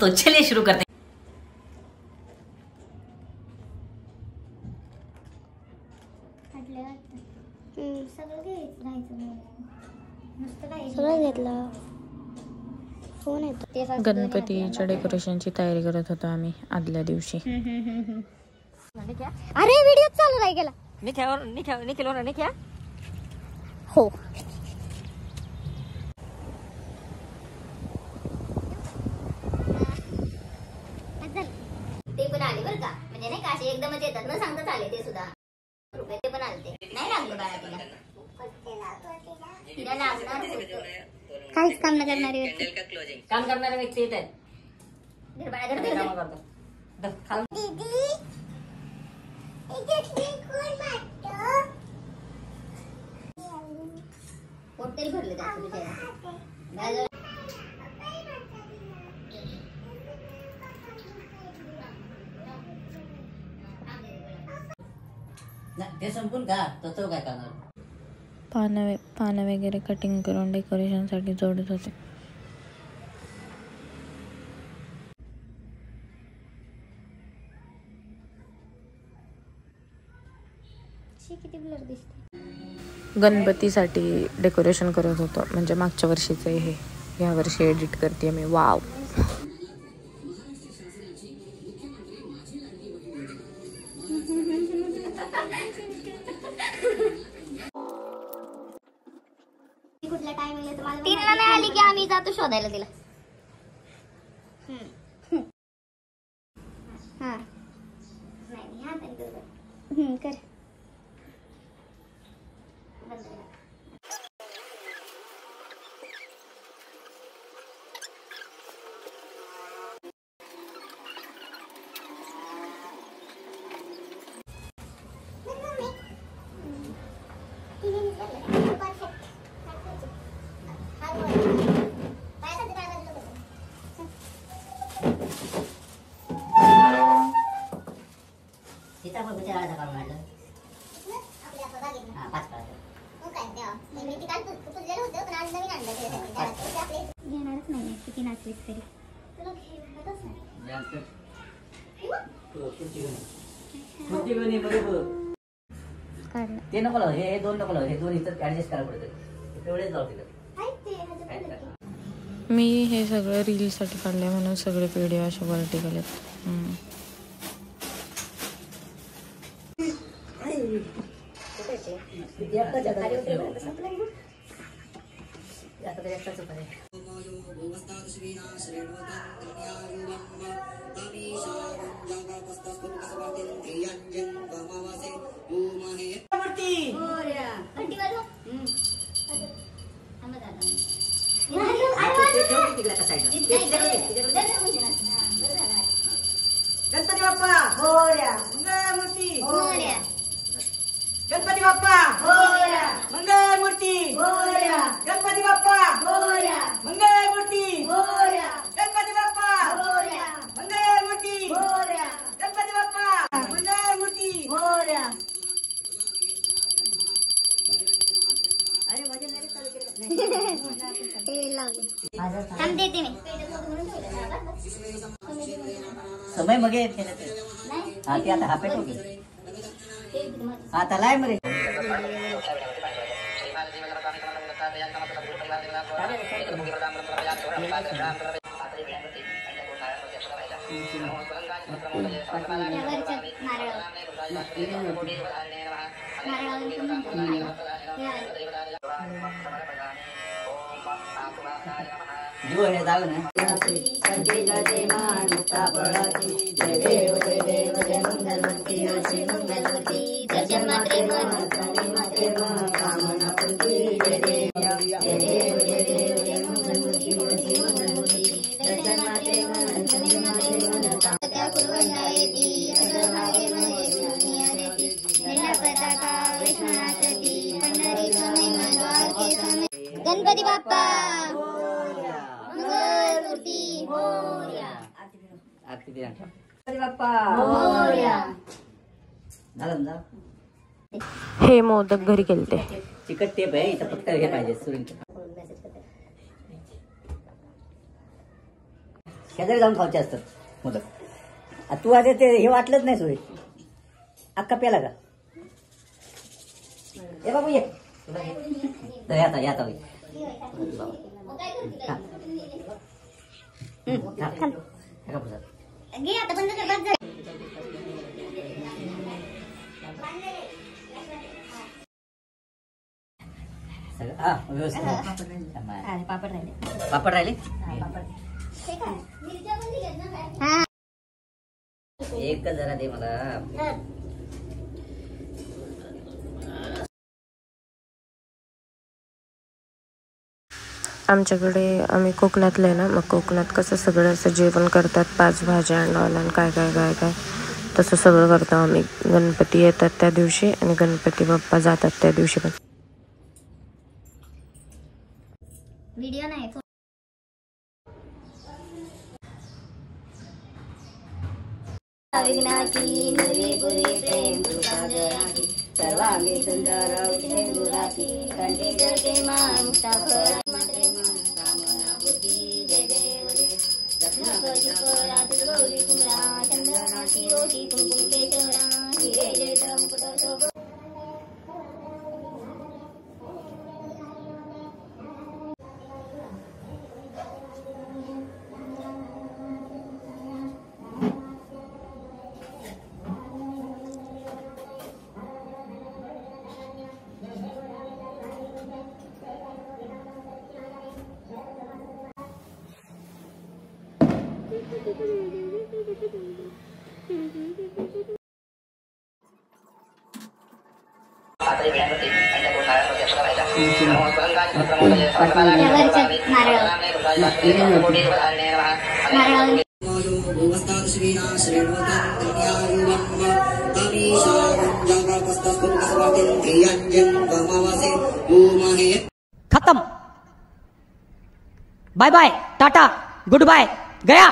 तो चलिए शुरू करते हैं। गणपतीच्या डेकोरेशनची तयारी करत होतो आम्ही आदल्या दिवशी. अरे व्हिडिओ चालू राही गेला. निखिल हो ते पण आले बरं का, म्हणजे नाही का असे एकदमच येतात न सांगताच आले ते सुद्धा. रुपये ते पण आले, नाही लागले बाळा तिला. तिला लागणार काहीच काम न करणारी व्यक्ती, काम करणारे व्यक्ती येत आहेत. पोट तरी भरले त्याचं बिचारा. ते संपून का तो काय करणार. पानं वगैरे कटिंग करून डेकोरेशन साठी जोडत होते. किती ब्लर दिसते. गणपतीसाठी डेकोरेशन करत होतो, म्हणजे मागच्या वर्षीचं हे ह्या वर्षी एडिट करते मी. वाव. कुठल्या टायमिंगला तिला नाही आली की आम्ही जातो शोधायला तिला. हा नाही हा कर. घेणारच नाही किती नाचलीस तरी. ते नको लावू, हे दोन नको लावू, हे दोन इथं ऍडजस्ट करायला पडतं. तेवढेच लावू तिथं. मी हे सगळं रील साठी काढले म्हणून सगळे व्हिडिओ असे वर्टिकल आहेत. गणपती बाप्पा मोरया, मंगळमूर्ती मोरया. गणपती बाप्पा मोरया, मंगळमूर्ती मोरया. गणपती बाप्पा मोरया, मंगळमूर्ती मोरया. गणपती बाप्पा मोरया, मंगळमूर्ती मोरया. गणपती बाप्पा मंगळमूर्ती मोरया. अरे मजा नाही चालू केलं. देते मी समय मग हा ती आता हा पेटो की आता लाय मरे. जीव हे जाऊ ना. गणपती बाप्पा मंगळमूर्ती मोरया. गणपती बाप्पा मोरया. झालं ना. हे मोदक घरी केलते. चिकट टेप आहे इथं फक्त हे पाहिजे सुरींच. शेजारी जाऊन खायचे असतात मोदक. तू आधी ते हे वाटलंच नाही सोय अक्का प्याला का? ए बाबू ये याता याता होई. घे आता बंद कर बस. व्यवस्थित पापड राहिले. पापड राहिले एक जरा दे मला. आमच्याकडे आम्ही कोकणातले आहे ना, मग कोकणात कसं सगळं असं जेवण करतात, 5 भाज्या आणि काय काय काय काय तसं सगळं करतो आम्ही. गणपती येतात त्या दिवशी आणि गणपती बाप्पा जातात त्या दिवशी पण. व्हिडिओ नाही. विघ्नाची नुरीपुरी प्रेम सुखांजनाची सर्वांगी सुंदर उद्रेंदुराची कंठी जटे मा मुक्ता फळ मात्रे मा कामना बुद्धी जय देव जय रत्नाकरी परात गौरी कुमरा चंद्रनाची ओटी कुंकुम केशरा हिरे जडित मुकुट शोभ. खत्म. Bye bye tata goodbye गया.